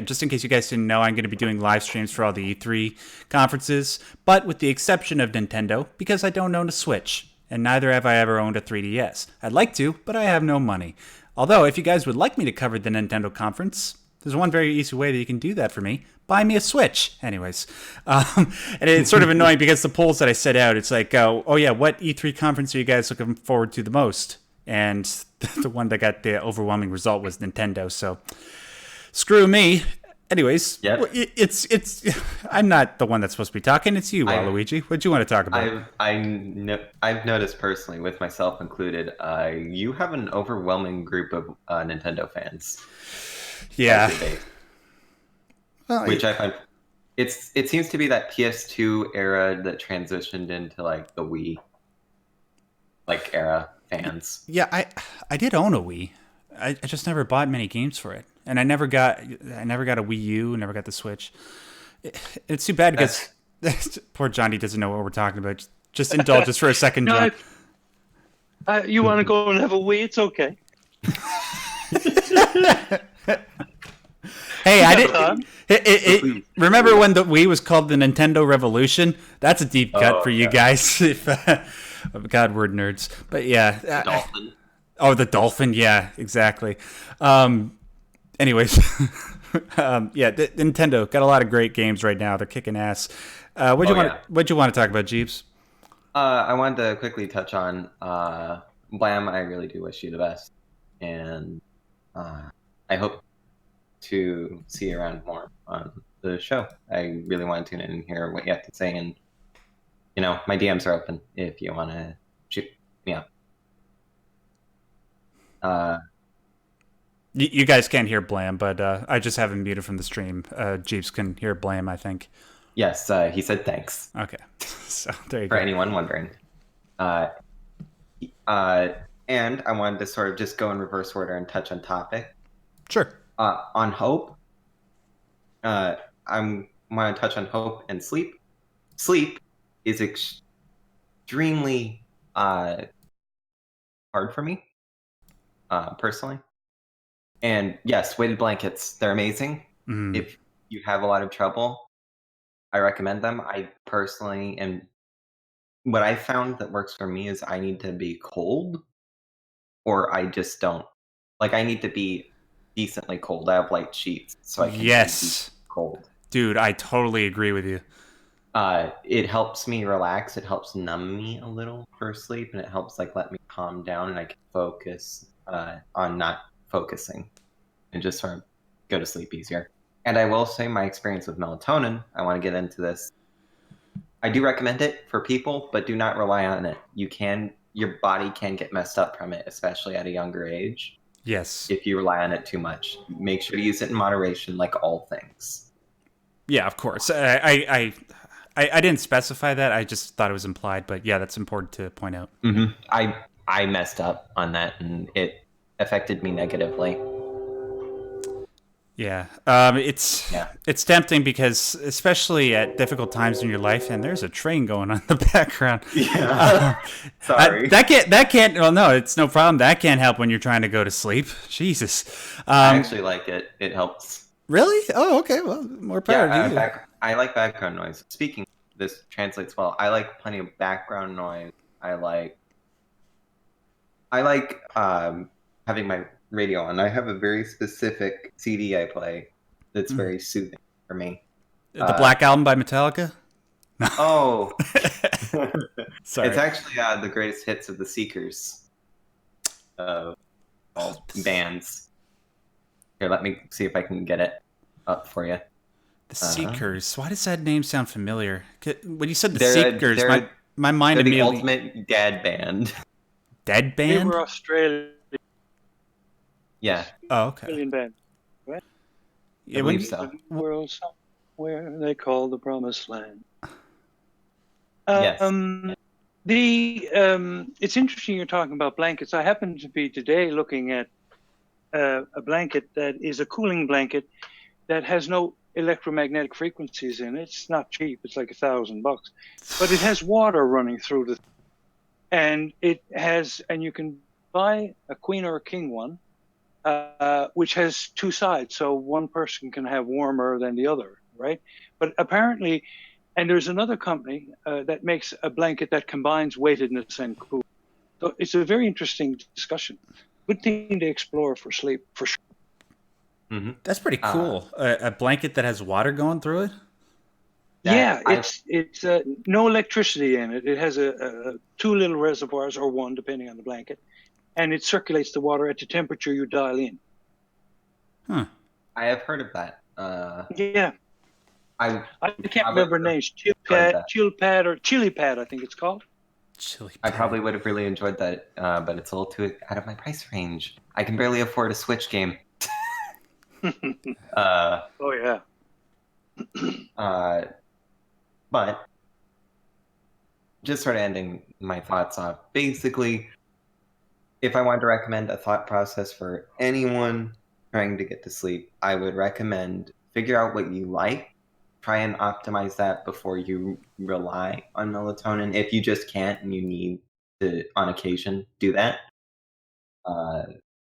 just in case you guys didn't know, I'm going to be doing live streams for all the E3 conferences, but with the exception of Nintendo, because I don't own a Switch, and neither have I ever owned a 3DS. I'd like to, but I have no money. Although, if you guys would like me to cover the Nintendo conference, there's one very easy way that you can do that for me. Buy me a Switch. Anyways. And it's sort of annoying because the polls that I set out, it's like, what E3 conference are you guys looking forward to the most? And the one that got the overwhelming result was Nintendo. So Screw me. Anyways, Yep. it's. I'm not the one that's supposed to be talking. It's you, Waluigi. What do you want to talk about? I've noticed personally, with myself included, you have an overwhelming group of Nintendo fans. Yeah. Well, Which I find it seems to be that PS2 era that transitioned into like the Wii era fans. Yeah, I did own a Wii. I just never bought many games for it, and I never got a Wii U. Never got the Switch. It's too bad because poor Johnny doesn't know what we're talking about. Just indulge us for a second, John. You want to go and have a Wii? It's okay. Hey, I didn't. Remember when the Wii was called the Nintendo Revolution? That's a deep cut for you guys. If, God, we're nerds. But yeah. Dolphin. Oh, the dolphin. Yeah, exactly. Anyways, Nintendo got a lot of great games right now. They're kicking ass. What'd you want to talk about, Jeeves? I wanted to quickly touch on Blam. I really do wish you the best, and I hope to see you around more on the show. I really want to tune in and hear what you have to say, and my DMs are open if you want to shoot me up. You guys can't hear Blam, but I just have him muted from the stream. Jeeves can hear Blam, I think. Yes, he said thanks. Okay, so there you go. For go. anyone wondering. And I wanted to sort of just go in reverse order and touch on topic. Sure. On hope, I want to touch on hope and sleep. Sleep is extremely hard for me, personally. And yes, weighted blankets, they're amazing. Mm. If you have a lot of trouble, I recommend them. I personally, and what I found that works for me is I need to be cold, or I just don't. Like, I need to be decently cold. I have light sheets, so I can be cold. Dude, I totally agree with you. It helps me relax. It helps numb me a little for sleep, and it helps let me calm down, and I can focus on not focusing and just sort of go to sleep easier. And I will say my experience with melatonin, I want to get into this. I do recommend it for people, but do not rely on it. Your body can get messed up from it, especially at a younger age. Yes. If you rely on it too much, make sure to use it in moderation, like all things. Yeah, of course. I didn't specify that. I just thought it was implied, but yeah, that's important to point out. Mm-hmm. I messed up on that, and it affected me negatively. Yeah. It's tempting because, especially at difficult times in your life, and there's a train going on in the background. Yeah. Sorry. That can't. Well, no, it's no problem. That can't help when you're trying to go to sleep. Jesus. I actually like it. It helps. Really? Oh, okay. Well, more power to you. I like background noise. Speaking, this translates well. I like plenty of background noise. I like having my radio on. I have a very specific CD I play that's very soothing for me. The Black Album by Metallica? Oh. Sorry. It's actually the greatest hits of the Seekers. All bands. Here, let me see if I can get it up for you. The Seekers. Why does that name sound familiar? When you said the they're Seekers, my mind they're immediately... the ultimate dad band. Dead band? They were Australian. Yeah. Oh, okay. Australian band. Right? I believe so. The world somewhere they call the Promised Land. Yes. It's interesting you're talking about blankets. I happen to be today looking at a blanket that is a cooling blanket that has no electromagnetic frequencies in it. It's not cheap. It's like $1,000, but it has water running through the, and you can buy a queen or a king one, which has two sides, so one person can have warmer than the other, right? But apparently, and there's another company that makes a blanket that combines weightedness and cool. So it's a very interesting discussion. Good thing to explore for sleep, for sure. Mm-hmm. That's pretty cool. A blanket that has water going through it? It's no electricity in it. It has two little reservoirs, or one, depending on the blanket, and it circulates the water at the temperature you dial in. Huh. I have heard of that. Yeah, I can't probably remember names. enjoyed that. Chill Pad, or Chili Pad, I think it's called. Chili I pad. probably would have really enjoyed that, but it's a little too out of my price range. I can barely afford a Switch game. Oh yeah. But just sort of ending my thoughts off. Basically, if I wanted to recommend a thought process for anyone trying to get to sleep, I would recommend figure out what you like. Try and optimize that before you rely on melatonin. If you just can't and you need to, on occasion, do that.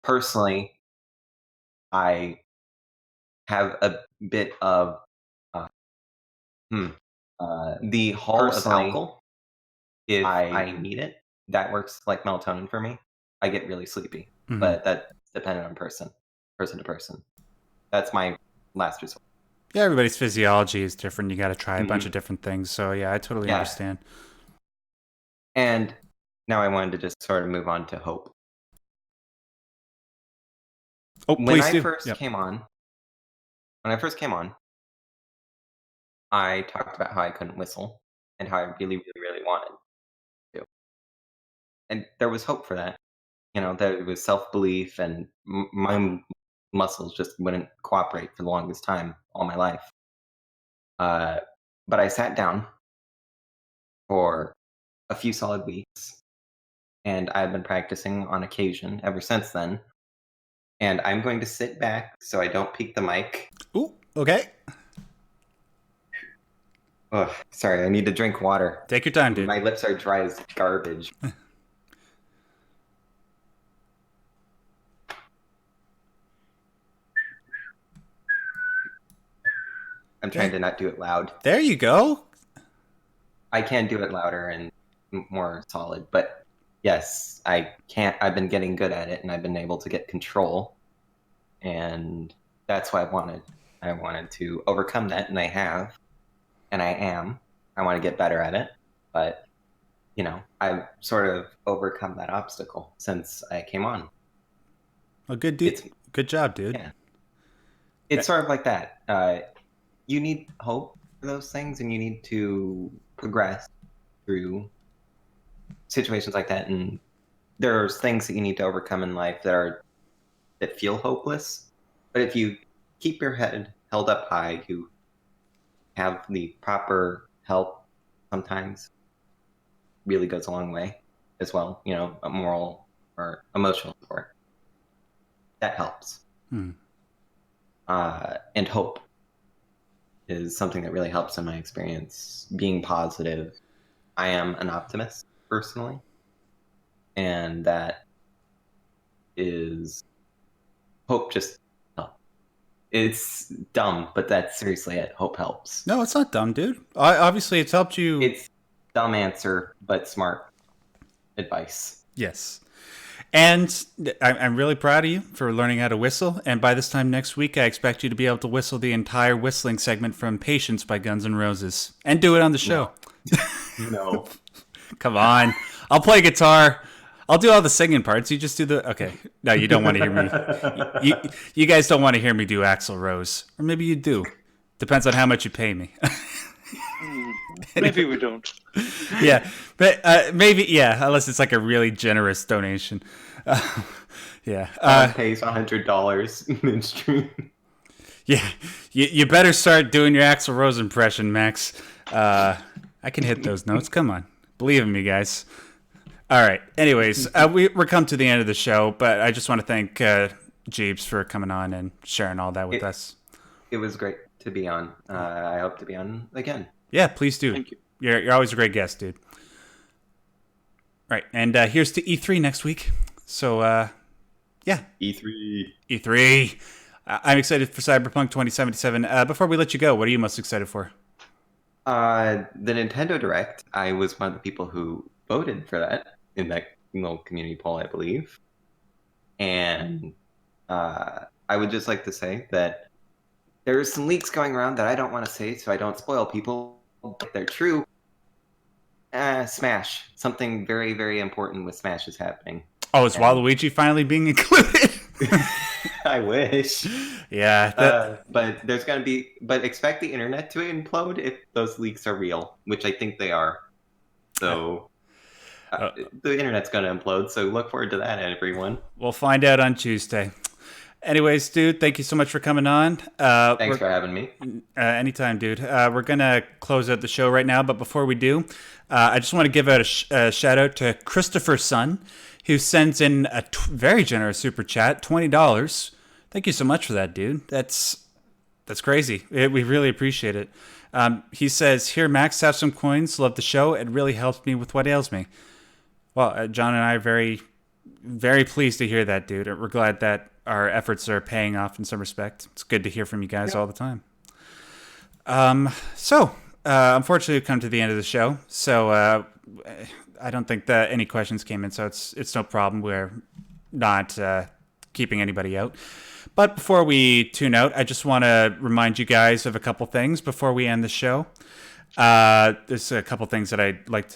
Personally, I have a bit of the Hall of Alcohol. If I need it, that works like melatonin for me. I get really sleepy, but that's dependent on person to person. That's my last resort. Yeah, everybody's physiology is different. You got to try a bunch of different things. So yeah, I totally understand. And now I wanted to just sort of move on to hope. Oh, When please I do. first came on, I talked about how I couldn't whistle and how I really, really, really wanted to. And there was hope for that. You know, there was self-belief, and my muscles just wouldn't cooperate for the longest time all my life. But I sat down for a few solid weeks, and I've been practicing on occasion ever since then. And I'm going to sit back so I don't peek the mic. Ooh, okay. Ugh, sorry, I need to drink water. Take your time, dude. My lips are dry as garbage. I'm trying to not do it loud. There you go. I can do it louder and more solid, but yes, I can't. I've been getting good at it, and I've been able to get control, and that's what I wanted. I wanted to overcome that, and I have, and I am. I want to get better at it, but you know, I've sort of overcome that obstacle since I came on. Well, good job, dude. Yeah, it's sort of like that. You need hope for those things, and you need to progress through situations like that. And there's things that you need to overcome in life that feel hopeless. But if you keep your head held up high, you have the proper help. Sometimes really goes a long way as well. You know, a moral or emotional support that helps. And hope is something that really helps in my experience. Being positive. I am an optimist personally, and that is hope. Just help. It's dumb, but that's seriously it. Hope helps. No, it's not dumb, dude. Obviously, it's helped you. It's dumb answer, but smart advice. Yes. And I'm really proud of you for learning how to whistle. And by this time next week, I expect you to be able to whistle the entire whistling segment from Patience by Guns N' Roses. And do it on the show. No. Come on. I'll play guitar. I'll do all the singing parts. You just do the... Okay. No, you don't want to hear me. You guys don't want to hear me do Axl Rose. Or maybe you do. Depends on how much you pay me. Maybe we don't. Yeah, but maybe, yeah, unless it's like a really generous donation. Yeah. Pays $100 in stream. Yeah, you better start doing your Axl Rose impression, Max. I can hit those notes. Come on. Believe in me, guys. All right. Anyways, we're come to the end of the show, but I just want to thank Jeeves for coming on and sharing all that with us. It was great to be on. I hope to be on again. Yeah, please do. Thank you. You're always a great guest, dude. Right, and here's to E3 next week. So, yeah. E3. I'm excited for Cyberpunk 2077. Before we let you go, what are you most excited for? The Nintendo Direct. I was one of the people who voted for that in that little community poll, I believe. And I would just like to say that there's some leaks going around that I don't want to say, so I don't spoil people. But they're true. Smash. Something very, very important with Smash is happening. Oh, is Waluigi finally being included? I wish. Yeah. But there's gonna be. But expect the internet to implode if those leaks are real, which I think they are. So the internet's gonna implode. So look forward to that, everyone. We'll find out on Tuesday. Anyways, dude, thank you so much for coming on. Thanks for having me. Anytime, dude. We're going to close out the show right now, but before we do, I just want to give out a shout out to Christopher Sun, who sends in a very generous super chat, $20. Thank you so much for that, dude. That's crazy. We really appreciate it. He says, "Here, Max, have some coins. Love the show. It really helps me with what ails me." Well, John and I are very, very pleased to hear that, dude. We're glad that our efforts are paying off in some respect. It's good to hear from you guys all the time. Unfortunately, we've come to the end of the show. So I don't think that any questions came in, so it's no problem. We're not keeping anybody out. But before we tune out, I just want to remind you guys of a couple things before we end the show. There's a couple things that I'd like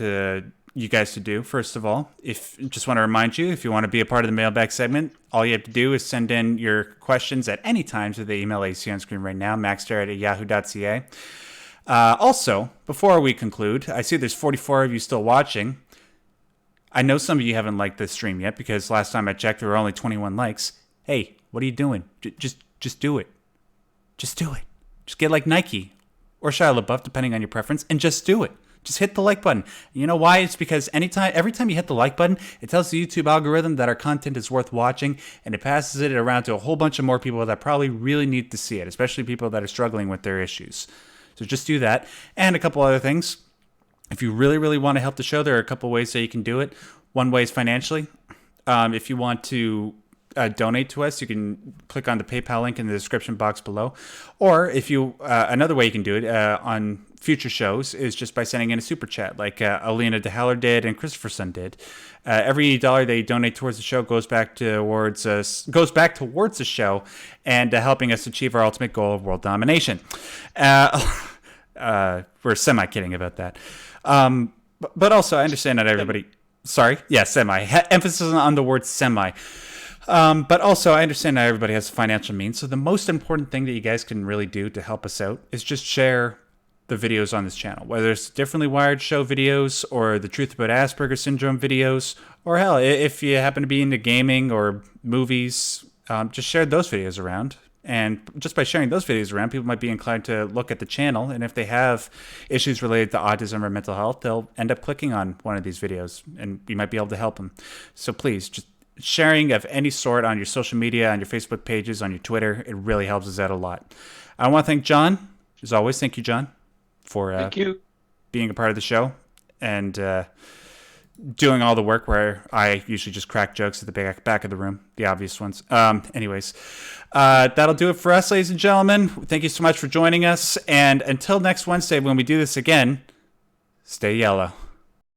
you guys to do. First of all, just want to remind you, if you want to be a part of the mailbag segment, all you have to do is send in your questions at any time to the email you see on screen right now, maxderrat@yahoo.ca. Also, before we conclude, I see there's 44 of you still watching. I know some of you haven't liked this stream yet because last time I checked, there were only 21 likes. Hey, what are you doing? Just do it. Just do it. Just get like Nike or Shia LaBeouf, depending on your preference, and just do it. Just hit the like button. You know why? It's because every time you hit the like button, it tells the YouTube algorithm that our content is worth watching, and it passes it around to a whole bunch of more people that probably really need to see it, especially people that are struggling with their issues. So just do that. And a couple other things. If you really, really want to help the show, there are a couple ways that you can do it. One way is financially. If you want to donate to us, you can click on the PayPal link in the description box below. Or if you another way you can do it on future shows is just by sending in a super chat, like Alina DeHaller did and Christopherson did. Every dollar they donate towards the show goes back towards the show and helping us achieve our ultimate goal of world domination. We're semi kidding about that, but also I understand that everybody. Sorry, yeah, semi. Emphasis on the word semi. But also, I understand that everybody has financial means. So the most important thing that you guys can really do to help us out is just share the videos on this channel, whether it's Differently Wired show videos or the Truth About Asperger's Syndrome videos, or hell, if you happen to be into gaming or movies, just share those videos around. And just by sharing those videos around, people might be inclined to look at the channel. And if they have issues related to autism or mental health, they'll end up clicking on one of these videos and we might be able to help them. So please, just sharing of any sort on your social media, on your Facebook pages, on your Twitter, it really helps us out a lot. I want to thank John. As always, thank you, John, for Thank you. being a part of the show and doing all the work where I usually just crack jokes at the back of the room, the obvious ones. Anyways, that'll do it for us, ladies and gentlemen. Thank you so much for joining us. And until next Wednesday when we do this again, stay yellow.